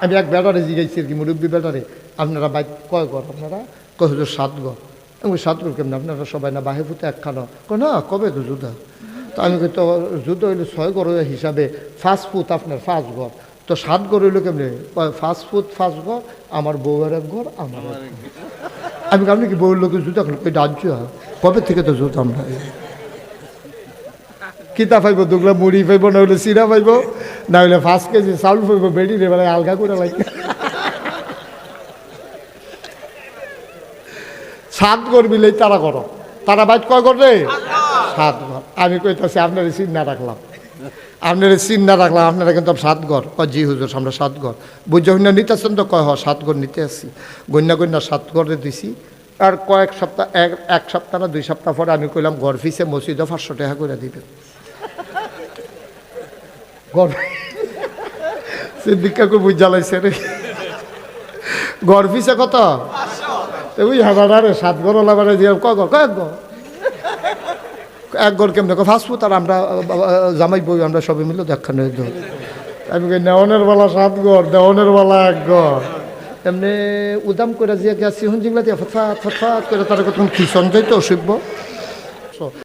আমি এক বেটারে জিগাইছি আর কি, মুরব্বী বেটারে, আপনারা বাইক কয় ঘর আপনারা? কয় হুজুর 7 ঘর। আমি 7 ঘর কেমন আপনারা সবাই না বাহে ফুটে একখানা? কয় না, কবে তো যুদ্ধ। তো আমি তো যুদ্ধ হইলে 6 ঘর হিসাবে 5 ফুট আপনার 5 ঘর, তো 7 ঘর হইলো কেমনি? 5 ফুট 5 ঘর, আমার বউয়ের এক ঘর, আমার এক ঘর। আমি আপনি কি বউয়ের লোকের জুতা খেলো? ওই রাজ্য কবে থেকে তো জুতাম না। কিতা পাইব? দুগলা মুড়ি পাইব, না হইলে চিরা পাইব, না হইলে 5 কেজি চাউল পাইব, বেড়ি রে বেড়ায় আলগা করে লাগে। 7 ঘর মিলেই তারা করো, তারা বাইক কয় করে? 7 ঘর। আমি কইতাছি আপনারা চিন্তা রাখলাম, আপনারা চিন্তা রাখলাম, আপনারা কিন্তু 7 ঘর। জি হুজুর আমরা 7 ঘর। বুঝে হইনা নিতেছেন তো? কয় 7 ঘর নিতে আসছি। গন্যা গন্যা 7 ঘরে দিছি। আর কয়েক সপ্তাহ, এক সপ্তাহ না 2 সপ্তাহ পরে আমি কইলাম ঘর ফিসে মসজিদে 500 টাকা করে দিবেন। সিদ্দিক কাকু বুঝ জ্বালাইছে রে, ঘর ফিসে কত? ওই হাজারে 7 ঘর ওলা মানে দিয়ে কয় ঘর? কয়েক ঘর, এক ঘর কেমন? 5 ফুট। আর আমরা জামাই বই আমরা সবাই মিলে দেখা নেই। আমি কই নেওয়ানের বেলা 7 ঘর, দেওয়ানের বেলা 1 ঘর। এমনি উদাম করে যে সিহন জিংলা দিয়ে ফটফাট ফটফাট করে তারা কত খিসন যাইতো অসভ্য।